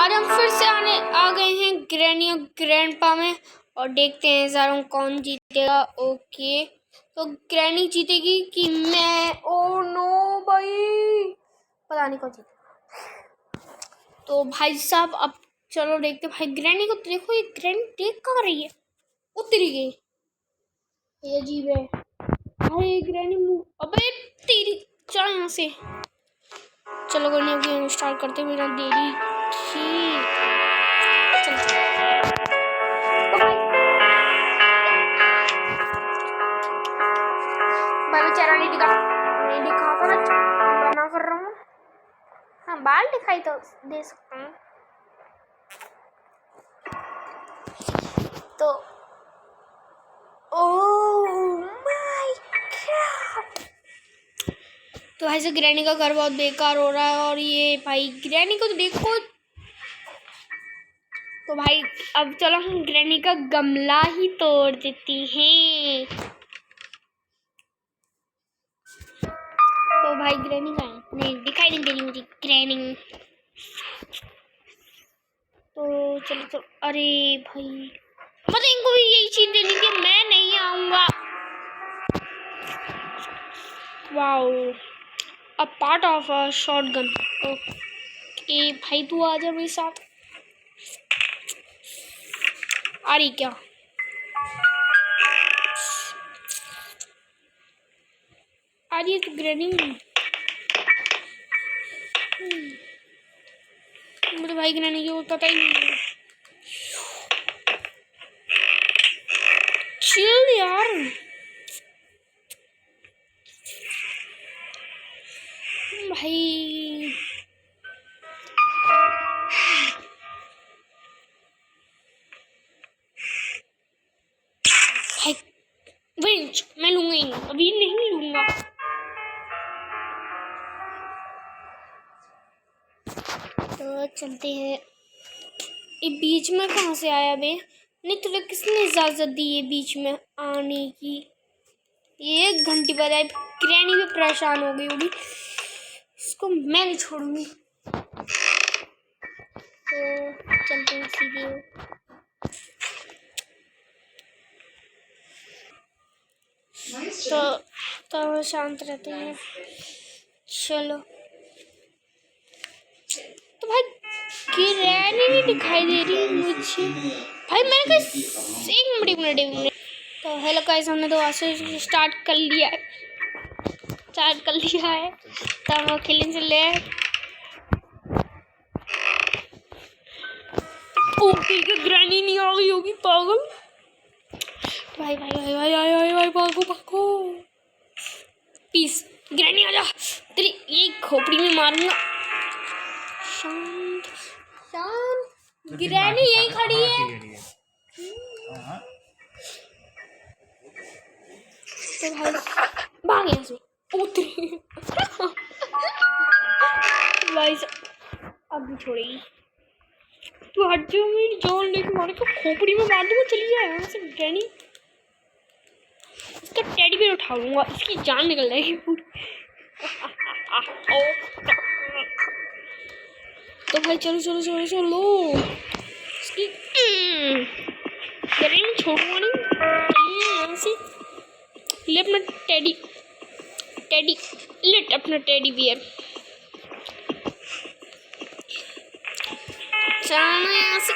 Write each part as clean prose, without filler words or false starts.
आज हम फिर से आ गए हैं ग्रैनी और ग्रैंडपा में और देखते हैं ज़रा कौन जीतेगा। ओके, तो ग्रैनी जीतेगी कि मैं? ओ नो भाई, पता नहीं कौन जीतेगा। तो भाई साहब अब चलो देखते। भाई ग्रैनी को देखो, ये ग्रैनी देख कहाँ रही है, उतरी गई। ये अजीब है भाई। ग्रैनी मुँह, अबे तेरी, चल यहाँ से। चलो ग्रैनी अब गेम स्टार्ट करते बिना देरी की। भाई बेचारा नहीं दिखा कर बना कर रहा हूँ। हाँ, बाल दिखाई तो दे सकता हूँ। तो ओह माय गॉड, तो ऐसे ग्रैनी का घर बहुत बेकार हो रहा है। और ये भाई ग्रैनी को तो देखो। तो भाई अब चलो हम ग्रैनी का गमला ही तोड़ देती हैं। तो भाई ग्रैनी का नहीं दिखाई नहीं दे रही मुझे ग्रैनी। तो चलो तो, अरे भाई मतलब इनको भी यही चीज देनी थी, मैं नहीं आऊंगा। Wow, a part of a shotgun. Okay भाई तू आ जा मेरे साथ। आ रही क्या? आ रही है तो ग्रैनी मुझे भाई ग्रैनी की वो पता ही नहीं है। चिल यार, भाई भाई विंच मैं लूंगा ही नहीं, अभी नहीं लूंगा। तो चलते हैं। ये बीच में कहाँ से आया बे? नहीं तुझे किसने इजाजत दी है बीच में आने की? ये 1 घंटे बाद आई। ग्रैनी भी परेशान हो गई होगी, इसको मैं नहीं छोड़ूंगी। तो चलते हैं सीधे। तो शांत रहते हैं। चलो तो भाई ग्रैनी नहीं दिखाई दे रही मुझे। भाई मैंने कहा एक मिनट। तो हेलो गाइस, हमने तो वासे स्टार्ट कर लिया है। तो हम खेलने चले हैं। ओके कि ग्रैनी नहीं आ गई होगी पागल। भाई भाई भाई भाई भाई भाई भाई भागो पीस। ग्रैनी आजा, तेरी ये खोपड़ी में मारूंगा। शांत शांत, ग्रैनी यही खड़ी है। तो भाई भाग यहाँ से, उतरी। भाई अब भी छोड़ेगी तू? हट जाओ, मेरी जान लेके मारे तो खोपड़ी में मार दूंगा। चली जाए यहाँ से ग्रैनी। इसका टेडी बेयर उठा लूंगा, इसकी जान निकल जाएगी पूरी। तो भाई चलो इसकी ग्रैनी छोड़ूंगा नहीं। यहाँ से ले अपना टेडी लेट अपना टेडी बियर। चल यहाँ से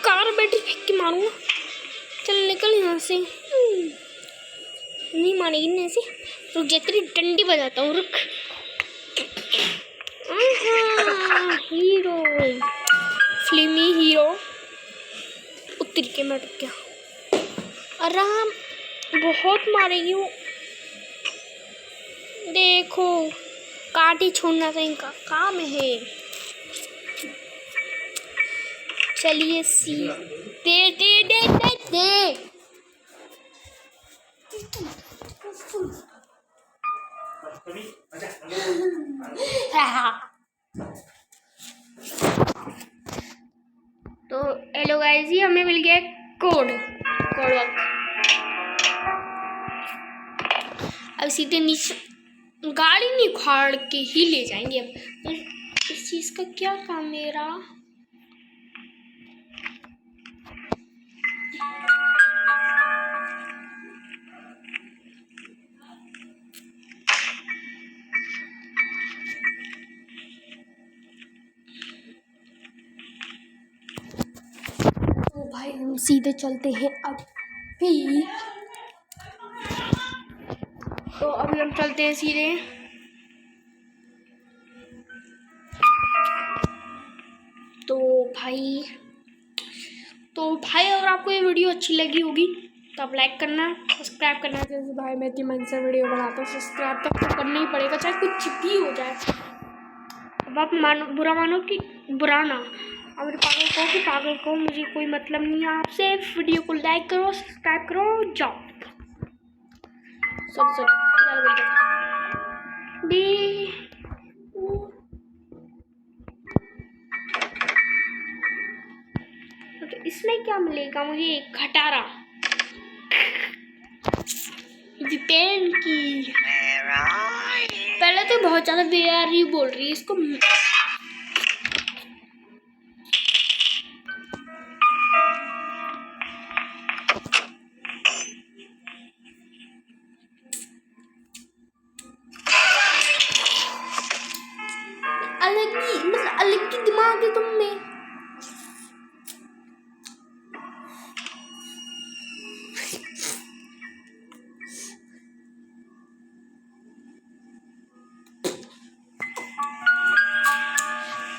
कार बैटरी फेंक के मारूंगा। चल निकल यहाँ से। नहीं मानेगी ना ऐसे। रुक जा, तेरी डंडी बजाता हूँ, रुक। हीरो, फिल्मी हीरो। उतर के मैं रुक गया। आराम, बहुत मारेगी वो। देखो काटी छोड़ना तो इनका काम है। चलिए सी दे दे दे दे दे। तो हेलो गाइस, ये हमें मिल गया कोड वर्क। अब सीधे नीचे गाड़ी नहीं उखाड़ के ही ले जाएंगे। अब इस चीज का क्या काम मेरा? तो भाई हम सीधे चलते हैं अभी। तो अभी हम चलते हैं सीधे। तो भाई अगर आपको ये वीडियो अच्छी लगी होगी तो आप लाइक करना, सब्सक्राइब करना। जैसे भाई मैं इतनी मन से वीडियो बनाता हूँ, सब्सक्राइब तक तो करना ही पड़ेगा, चाहे कुछ भी हो जाए। अब आप मानो बुरा मानो कि बुरा ना, अब मेरे पागल को कि पागल को, मुझे कोई मतलब नहीं है आपसे। वीडियो को लाइक करो, सब्सक्राइब करो, जाओ। तो इसमें क्या मिलेगा मुझे? खटारा पेन की। पहले तो बहुत ज्यादा बेयारी बोल रही है इसको। अलग की दिमाग है तुम में।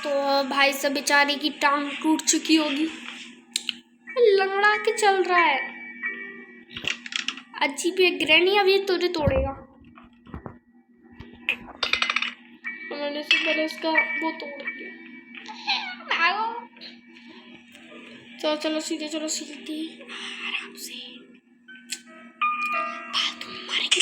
तो भाई सब बेचारे की टांग टूट चुकी होगी, लंगड़ा के चल रहा है। अजीब है। ग्रैनी अभी तुझे तोड़ेगा। मैंने से पहले इसका वो तोड़ दिया। चलो चलो सीधे, चलो सीधे आराम से। फालतू में मारेंगे।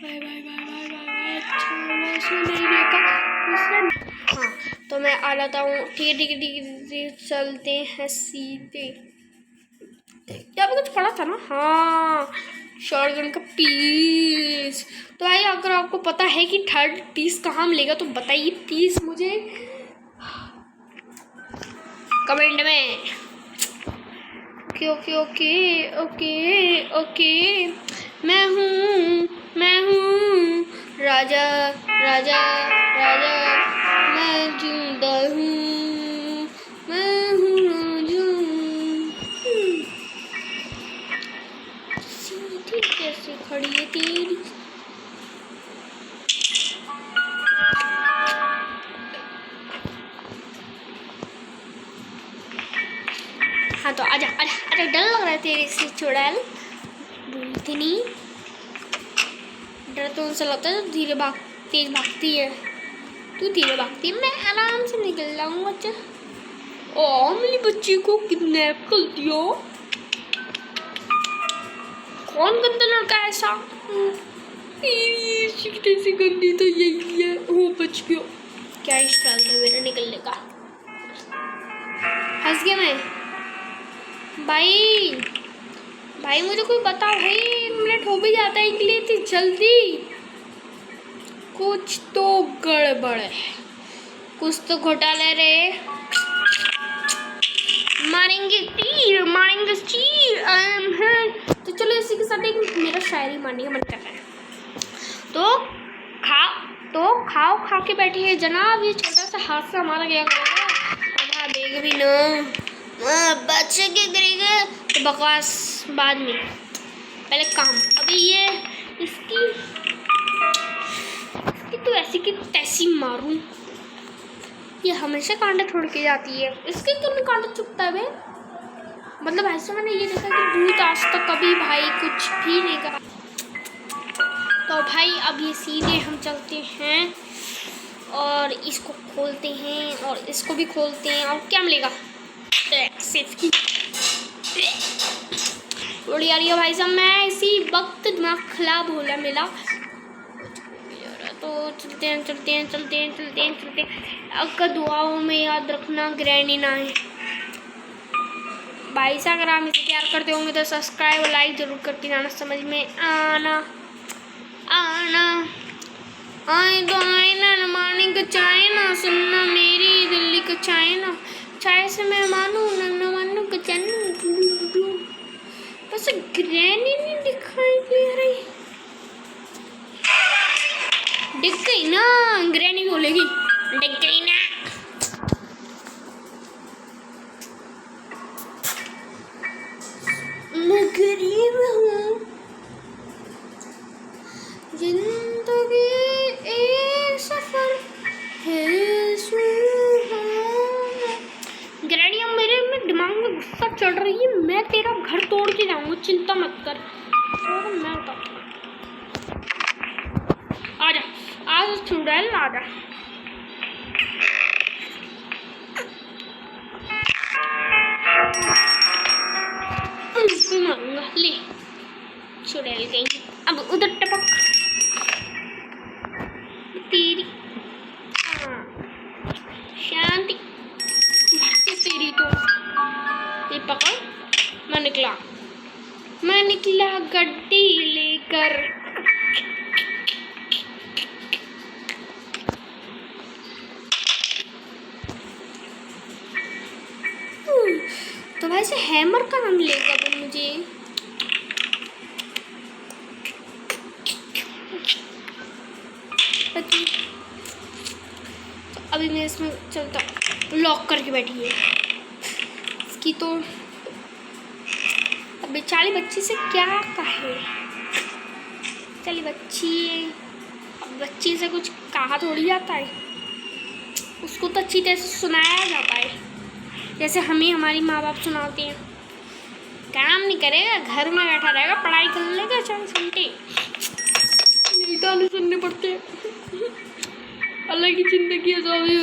Bye bye bye bye bye. अच्छा नहीं देखा उसने। हाँ तो मैं आ जाता हूँ। ठीक है ठीक है ठीक है, चलते हैं सीधे। क्या भी कुछ पड़ा था ना? हाँ, शॉटगन का पीस। तो भाई अगर आपको पता है कि थर्ड पीस कहाँ मिलेगा तो बताइए प्लीज मुझे कमेंट में। Okay okay okay okay okay. मैं हूँ राजा राजा राजा, मैं जिंदा हूँ, मैं हूँ राजा। सीधी कैसे खड़ी है तेरी? हाँ तो आजा आजा आजा, डर लग रहा है तेरे से चुड़ैल। बोलती नहीं, डर तो उनसे लगता है धीरे तेज भागती है। तू धीरे भागती है, मैं आराम से निकल जाऊंगा। अच्छा ओ मेरी बच्ची को किडनैप कर दिया। कौन गंदा लड़का ऐसा? से गंदी तो यही है। वो बच गया। क्या स्टाइल था मेरा निकलने का। हंस गया मैं। भाई मुझे कोई बताओ भाई, 1 मिनट हो भी जाता है के लिए थी जल्दी। कुछ तो गड़बड़ है, कुछ तो घोटाला रे। मारेंगे तीर, मारेंगे चीर। तो चलो इसी के साथ एक मेरा शायरी मारने का मन कर रहा है। तो खाओ खा के बैठे हैं जनाब। ये छोटा सा हादसा हमारा गया करेगा, देख भी ना बच्चे के गिरेगा तो बकवास बाद में, पहले काम। अभी ये इसकी तो ऐसी की तैसी मारूं। ये हमेशा कांटा छोड़ के जाती है, इसके क्यों नहीं कांटा चुपता है बे? मतलब ऐसे मैंने ये देखा कि भूत आज तक कभी भाई कुछ भी नहीं करा। तो भाई अब ये सीधे हम चलते हैं और इसको खोलते हैं और इसको भी खोलते हैं। और क्या मिलेगा? उड़ी आ रही है भाई साहब। मैं इसी वक्त दिमाग खराब होला मिला। तो चलते हैं। अगर दुआओं में याद रखना ग्रैनी ना है। भाई साहब अगर आप इसे प्यार करते होंगे तो सब्सक्राइब और लाइक जरूर करते जाना। समझ में आना। आए तो आए ना, न माने का चाय ना, सुनना मेरी दिल्ली का चाय ना, चाय से मैं मानू न मानू का चैन। बस ग्रैनी नहीं दिखाई दे रही, दिख गई ना, ग्रैनी बोलेगी दिख गई ना। मैं गरीब हूँ, जिंदगी एक सफर है सुहाना। ग्रैनी अब मेरे में दिमाग में गुस्सा चढ़ रही है, मैं तेरा घर तोड़ के जाऊंगा, चिंता मत कर। और मैं आजा आज चुड़ैल आजा। मारूंगा ले, चुड़ैल गई अब उधर टपक तेरी। हाँ शांति भरती तेरी तो। ये पकड़, मैं निकला गड्डी लेकर। तो वैसे हैमर का नाम लेगा वो मुझे। तो अभी मैं इसमें चलता, लॉक करके बैठी है इसकी तो। अब बेचारी बच्ची से क्या कहे, चली बच्ची, अब बच्ची से कुछ कहा थोड़ी जाता है, उसको तो अच्छी तरह से सुनाया जाता है, जैसे हमें हमारी माँ बाप सुनाते हैं। काम नहीं करेगा, घर में बैठा रहेगा, पढ़ाई कर लेगा 24 घंटे, यही ताने सुनने पड़ते हैं। अल्लाह की जिंदगी है, तो अभी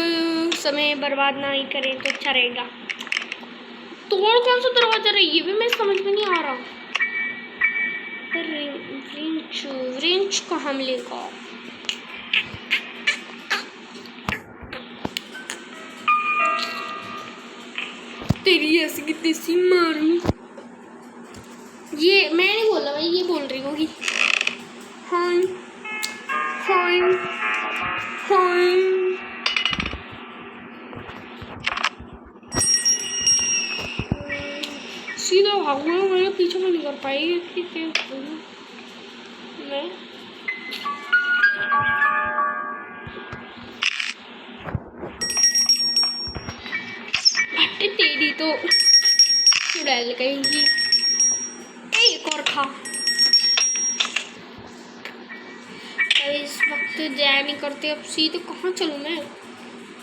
समय बर्बाद ना ही करें तो अच्छा रहेगा। तोड़ कौन सा दरवाजा रही है, मैं समझ में नहीं आ रहा। रिंच कहाँ मिलेगा? तेरी ऐसी की देसी मारूं। ये मैं नहीं बोल रहा, मैं ये बोल रही होगी। हाँ हाँ हाँ सीधा भागूंगा, मेरे पीछे में नहीं कर पाएगी इतनी तेज मैं। तेरी तो चुड़ैल कहेंगी। एक और खा। इस वक्त जया नहीं करते, अब सीधे कहाँ चलूँ मैं,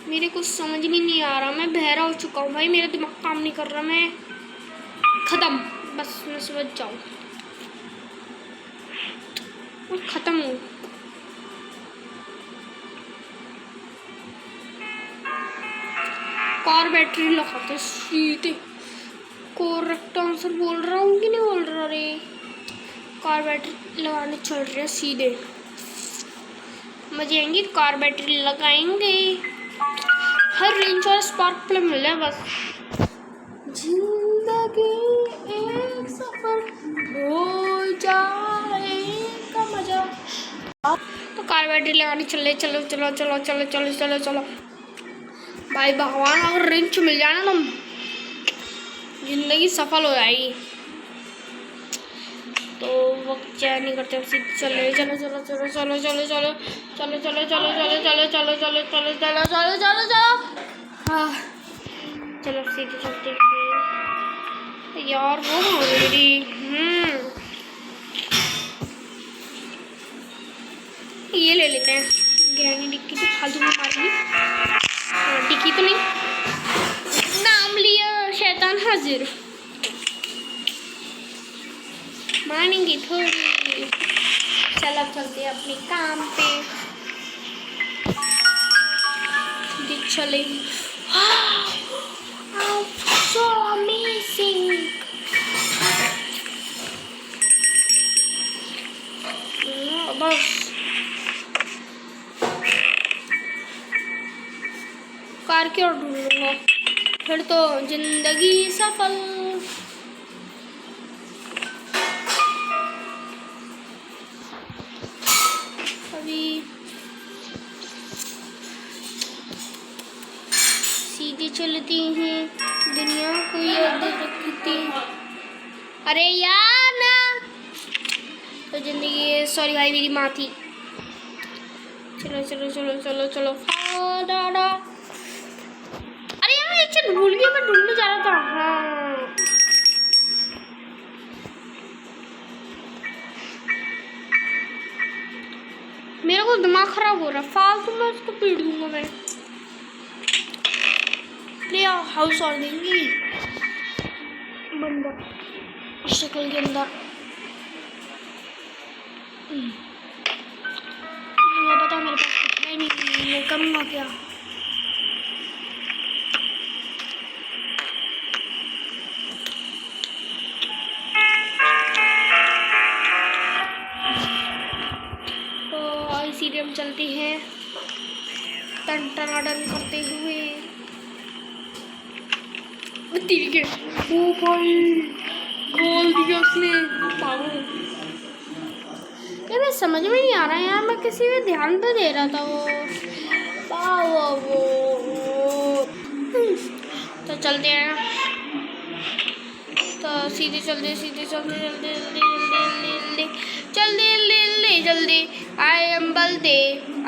मेरे को समझ में नहीं आ रहा। मैं बहरा हो चुका हूँ भाई, मेरा दिमाग काम नहीं कर रहा, मैं खत्म, बस मैं समझ जाऊँ, मैं खत्म हूँ। कार बैटरी लगाते सीधे, करेक्ट आंसर बोल रहा हूँ कि नहीं बोल रहा रे? कार बैटरी लगाने चल रहे हैं सीधे, मजे आएंगे। कार बैटरी लगाएंगे, हर रेंज और स्पार्क प्लग मिल रहा है बस। जिंदगी एक सफर हो जाएगा मजा। तो कार बैटरी लगाने चले, चलो चलो चलो चलो चलो चलो चलो भाई, भगवान अगर रेंज मिल जाए ना तो जिंदगी सफल हो जाएगी। तो वक्त चैन नहीं करते, चले चलो चलो चलो चलो चलो चलो चलो चलो चलो चलो चलो चलो चलो चलो चलो चलो चलो चलो हाँ चलो सीधे चलते हैं यार। वो मेरी ये ले लेते हैं, ग्रैनी डिक्की तो फालतू में मारेगी। डिक्की तो नहीं, नाम लिया शैतान हाजिर, मानेंगे थोड़ी। चलो चलते हैं अपने काम पे, चले। So amazing। बस कार की ओर ढूंढ लूंगा, फिर तो जिंदगी सफल। अभी चलती हैं, दुनिया को याद रखती हैं। अरे यार ना, तो जिंदगी, सॉरी भाई मेरी माँ थी। चलो चलो चलो चलो चलो डाडा। अरे यार मैं एक चीज भूल गई, मैं ढूंढने जा रहा था। हाँ मेरा को दिमाग खराब हो रहा है, फालतू में उसको पीट दूंगा मैं। प्रिया हाउस और देंगी बंदा शक्ल के अंदर। मुझे पता मेरे पास कुछ है नहीं, मैं करूँगा क्या। तो इसीलिए हम चलते हैं टन टनाटन करते हुए। ठीक है, ओ भाई गोल दिया उसने, पागल। मैं समझ में नहीं आ रहा है यार, मैं किसी में ध्यान तो दे रहा था वो तो चलते हैं। तो सीधे चलते सीधे चलते जल्दी जल्दी जल्दी जल्दी जल्दी जल्दी। I am baldy,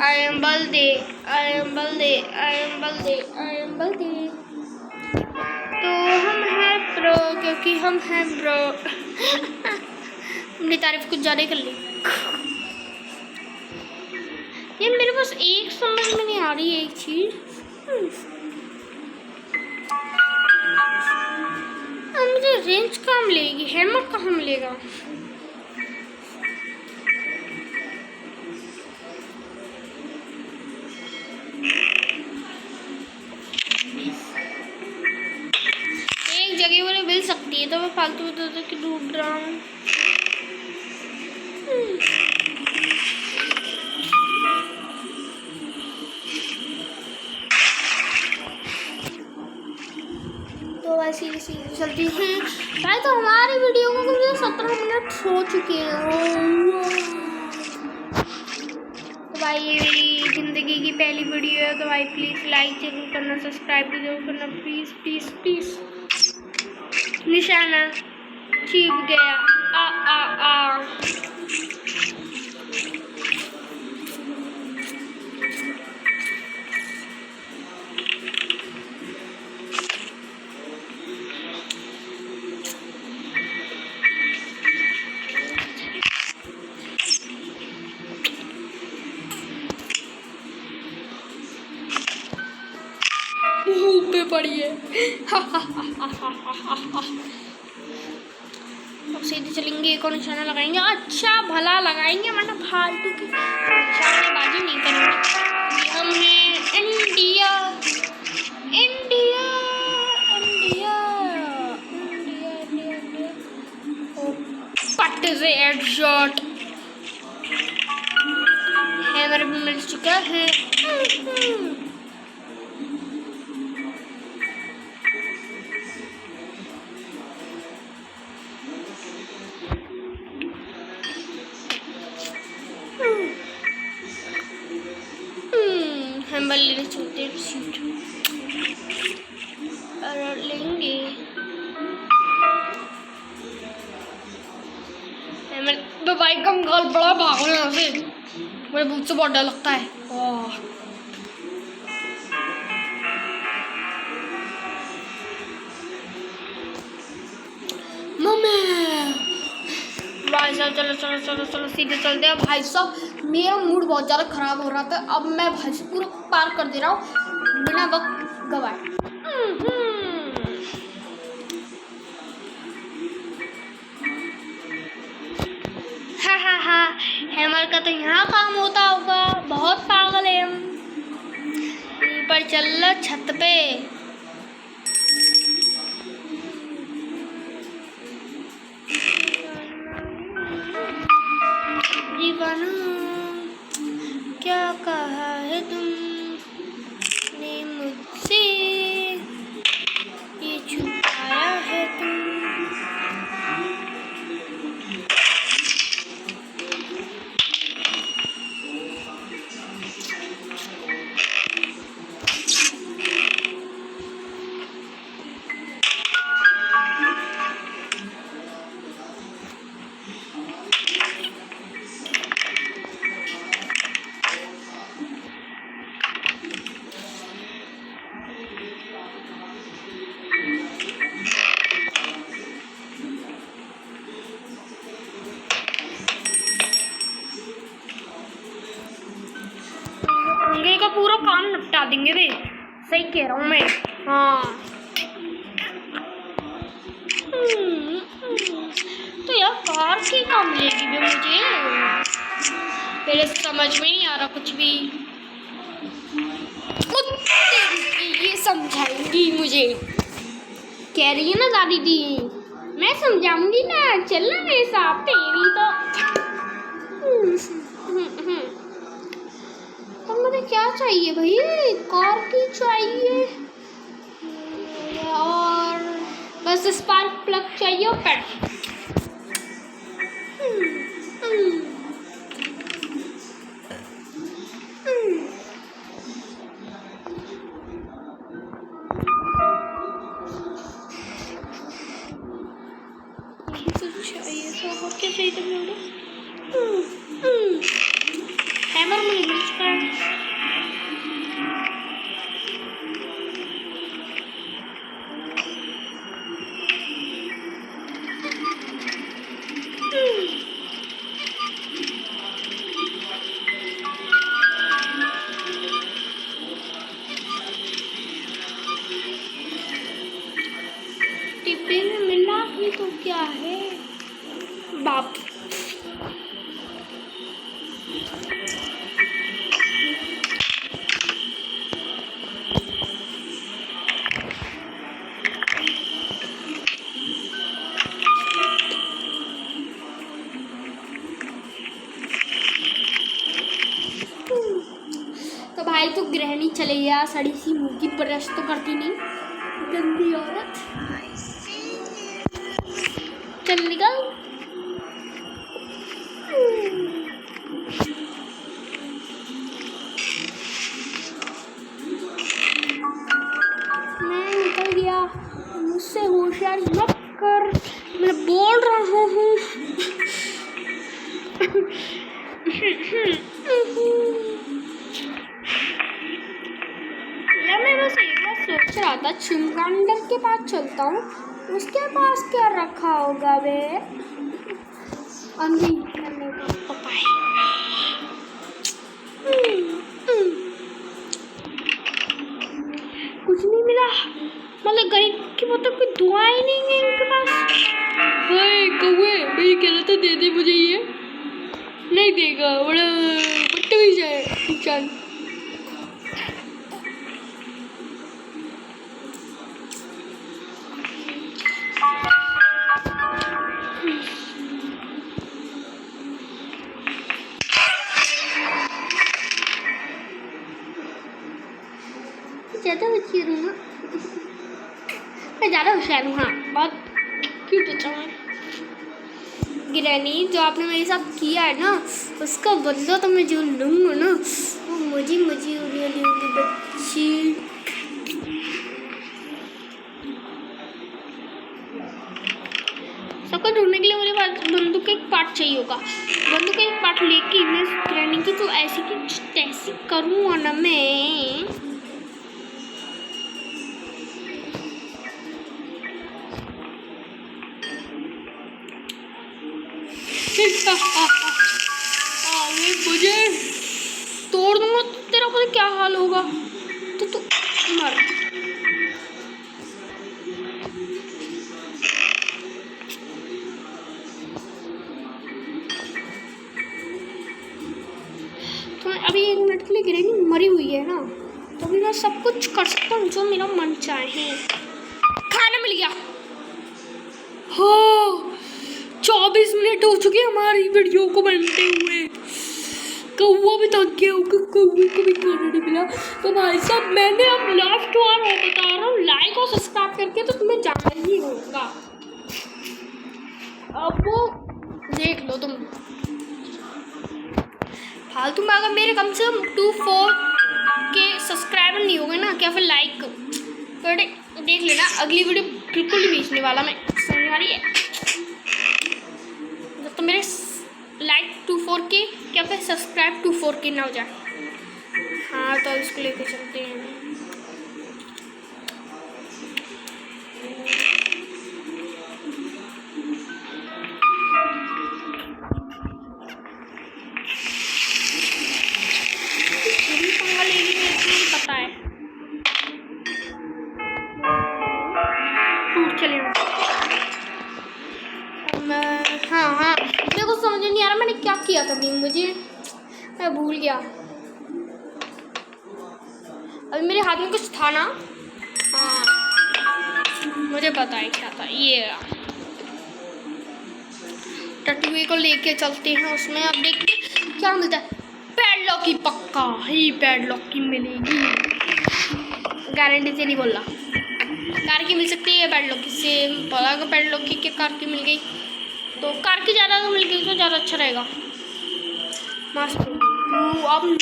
I am baldy, I am baldy, I am baldy, I am baldy. तो हम हैं प्रो, क्योंकि हम हैं ब्रो। अपनी तारीफ कुछ ज़्यादा कर ली। ये मेरे पास एक समझ में नहीं आ रही है एक चीज। मुझे रेंज कहाँ मिलेगी, हेलमेट कहाँ मिलेगा। एक जगह मुझे मिल सकती है, तो मैं फालतू में तो ढूंढ रहा हूँ। सीधे सीधे चलती हैं भाई। तो हमारी वीडियो को मुझे 17 मिनट हो चुके हैं। तो भाई ये मेरी ज़िंदगी की पहली वीडियो है, तो भाई प्लीज़ लाइक जरूर करना, सब्सक्राइब भी जरूर करना, प्लीज़ प्लीज़ प्लीज़। निशाना छिप गया, आ आ आ। पे पड़ी है। अब सीधे चलेंगे, एक और निशाना लगाएंगे, अच्छा भला लगाएंगे, वरना फालतू की निशानेबाजी नहीं करेंगे। हम हैं India, India, India, India, India, India. पट से हेडशॉट हैमर भी मिल चुका है। हम लेने चलते हैं सीट और लेंगे। तो बाइक का गाल बड़ा भागो यहाँ से, मेरे भूत से बहुत डर लगता है। भाई साहब चलो चलो चलो चलो सीधे चलते हैं। भाई साहब मेरा मूड बहुत ज़्यादा ख़राब हो रहा था, अब मैं भाई पूरा पार कर दे रहा हूँ बिना वक्त गवाए। हा हैमर का तो यहाँ काम होता होगा, बहुत पागल है हम। ऊपर चल लो छत पे। दीवाना क्या कहा है तुमने मुझसे, ये छुपाया है तुम। बचा देंगे वे, सही कह रहा हूँ मैं। हाँ तो यार कार की काम मिलेगी भी मुझे, पहले समझ में नहीं आ रहा कुछ भी। ये समझाएंगी मुझे, कह रही है ना दादी दी, मैं समझाऊंगी ना, चलना मेरे साथ तेरी तो मुझे क्या चाहिए भाई, कार की चाहिए और बस स्पार्क प्लग चाहिए और पेट्रोल। चाहिए तो और क्या चाहिए तुम लोग? हैमर मुझे मिल चुका है। टिप्पी में मिला ही तो क्या है बाप। तो भाई तो गृहिणी चले गया, सड़ी सी मुंह की ब्रश तो करती नहीं, गंदी औरत, चल निकल। मैं निकल गया, मुझसे होशियारी मत कर, मैं बोल रहा हूँ। यार मैं बस एक बार सोच रहा था, चिमगांडर के पास चलता हूँ, उसके पास क्या रखा होगा बे, अंधी करने का पता है। कुछ नहीं मिला, मतलब गरीब की मतलब कोई दुआ ही नहीं है इनके पास। कौवे भाई कह रहा था दे दे मुझे, ये नहीं देगा, बड़ा बदतमीज है इंसान। ज़्यादा होशियार हूँ ना, मैं ज़्यादा होशियार हूँ। हाँ बहुत क्यूट बच्चा हूँ। गिरैनी जो आपने मेरे साथ किया है ना, उसका बदला तो मैं जो लूँगा ना, वो मुझे उड़ी बच्ची। सबको ढूंढने के लिए मुझे बंदूक का एक पार्ट चाहिए होगा, बंदूक का एक पार्ट लेके मैं गिरैनी की तो ऐसी की तैसी करूँगा ना मैं। मुझे तोड़ दूंगा तो तेरा पता क्या हाल होगा, तो मर। तो अभी 1 मिनट के लिए गिरैनी मरी हुई है ना, तो अभी मैं सब कुछ कर सकता हूँ जो मेरा मन चाहे। खाना मिल गया। हाँ 24 मिनट हो चुके हमारी वीडियो को बनते हुए, कौवा भी थक गया होगा, कौवे को भी खाना नहीं मिला। तो भाई साहब मैंने अब लास्ट बार बता रहा हूँ, लाइक और सब्सक्राइब करके तो तुम्हें जाना ही होगा। अब वो देख लो तुम, फालतू में अगर मेरे कम से कम 2-4 के सब्सक्राइबर नहीं होंगे ना, क्या फिर लाइक तो देख लेना, अगली वीडियो बिल्कुल नहीं भेजने वाला मैं, समझ आ रही है। जब तो मेरे लाइक 2-4 के क्या फिर सब्सक्राइब 2-4 के ना हो जाए। हाँ तो इसको लेके चलते हैं। पंगा लेगी मेरे को नहीं पता है। क्या किया था नहीं मुझे, मैं भूल गया। अभी मेरे हाथ में कुछ था ना, हाँ मुझे पता है क्या था। ये टटुए को लेके चलते हैं, उसमें अब देखते हैं क्या मिलता है। पैडलॉक की, पक्का ही पैडलॉक की मिलेगी, गारंटी से नहीं बोल रहा। कार की मिल सकती है पैडलॉक की से, पता का पैडलॉक की क्या कार की मिल गई तो कार की ज़्यादा तो मिल गई तो ज़्यादा अच्छा रहेगा। मस्त। अब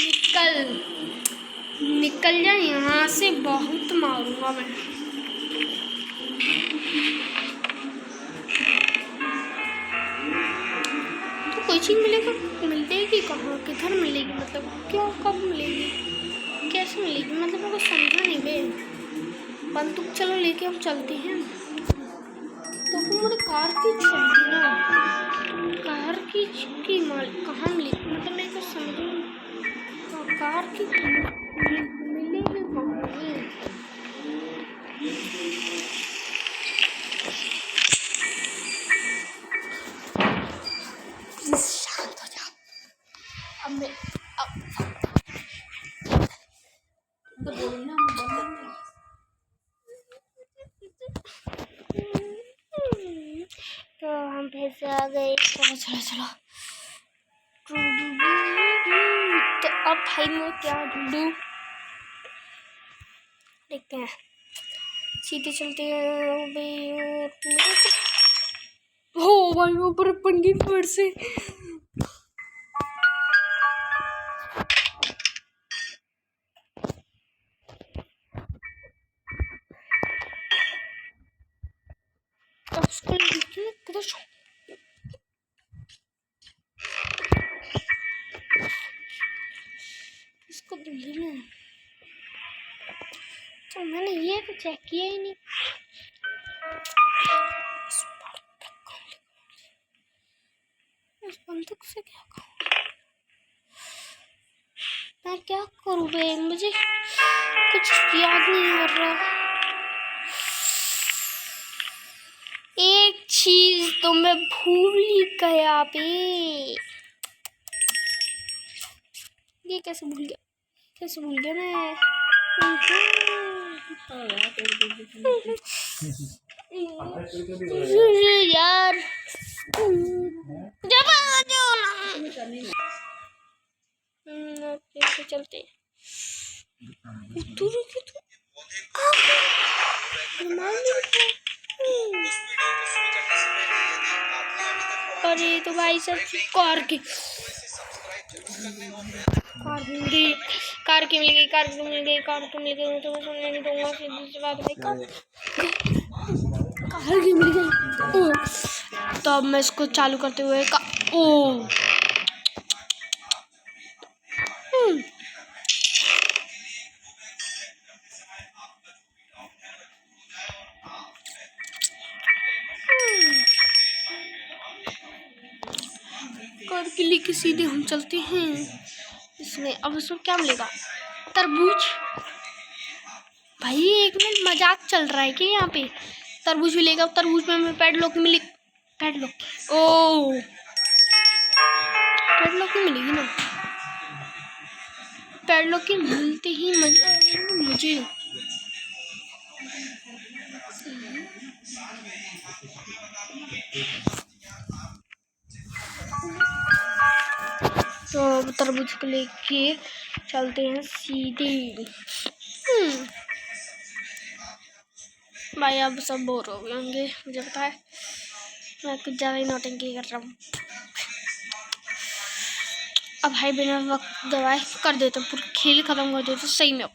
निकल जाए यहाँ से, बहुत मारूंगा मैं। तो कोई चीज़ मिलेगी कहाँ, किधर मिलेगी, मतलब क्या, कब मिलेगी, कैसे मिलेगी, मतलब मेरे को समझा नहीं बे। बंदूक चलो लेके हम चलते हैं। तो हमारे कार की छोड़ी ना, कार की माल कहाँ मिलेगी, मतलब मेरे को समझ नहीं, कार की मिलेगी कहाँ। शांत हो जाओ। अब मैं तो हम फिर से आ गए। चलो चलो चलो। तो अब भाई मैं क्या ढूंढूं, देखते हैं। सीधे चलते हैं भाई। हो भाई ऊपर बन गई फिर से। इसको लेना है तो मैंने ये तो चेक किया ही नहीं। इस बंदूक से क्या करूं, मैं क्या करूं बे, मुझे कुछ याद नहीं आ रहा। एक चीज तो मैं भूल ही गया बे। ये कैसे भूल गया मैं। यार चलते अरे तो भाई सब कार की मिल गई, तो मैं सुनने नहीं दूंगा। सीधी बात भाई, कार की मिल गई। तो अब मैं इसको चालू करते हुए कार के लेके सीधे हम चलते हैं। इसमें अब उसमें क्या मिलेगा, तरबूज। भाई एक मिनट, मजाक चल रहा है कि यहाँ पे तरबूज मिलेगा। तरबूज में हमें पैडलॉक मिले, पैडलॉक ओ पैडलॉक ही मिलेगी ना, पैडलॉक की मिलते ही मजा आएगा मुझे। तो तरबूज को लेके चलते हैं सीधे। भाई अब सब बोर हो गए होंगे, मुझे पता है। मैं कुछ ज़्यादा ही नौटंकी कर रहा हूँ। अब भाई बिना वक्त गवाए कर देते, पूरा खेल खत्म कर देते सही में।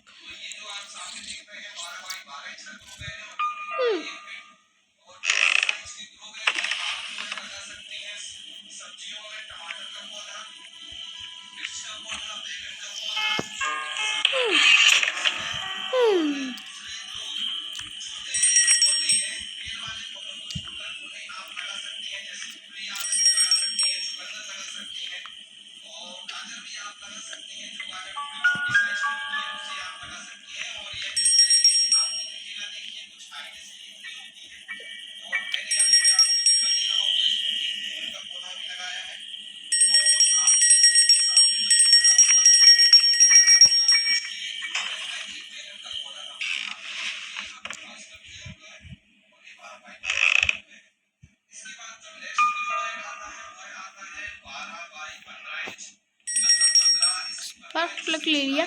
स्पार्क प्लग ले लिया,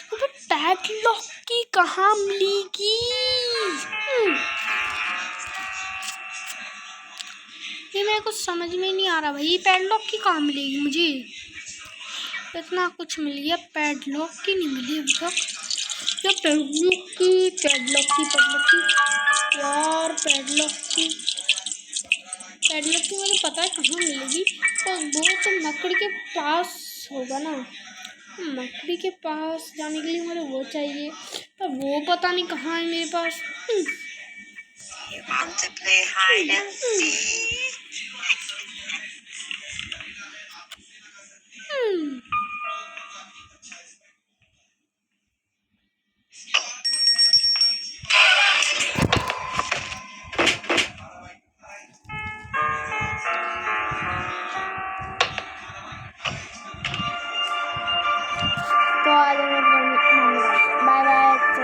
तो फिर पैडलॉक की कहाँ मिलेगी? ये मेरे को समझ में नहीं आ रहा भाई, पैडलॉक की कहाँ मिलेगी मुझे? इतना कुछ मिल गया, पैडलॉक की नहीं मिली अभी तक। क्या पैडलॉक की यार, पैडलॉक की मुझे पता है कहाँ मिलेगी, तो वो तो मकड़ी के पास होगा ना। मकड़ी के पास जाने के लिए मुझे वो चाहिए, पर वो पता नहीं कहाँ है मेरे पास। You want to play hide and seek? तो आ जाना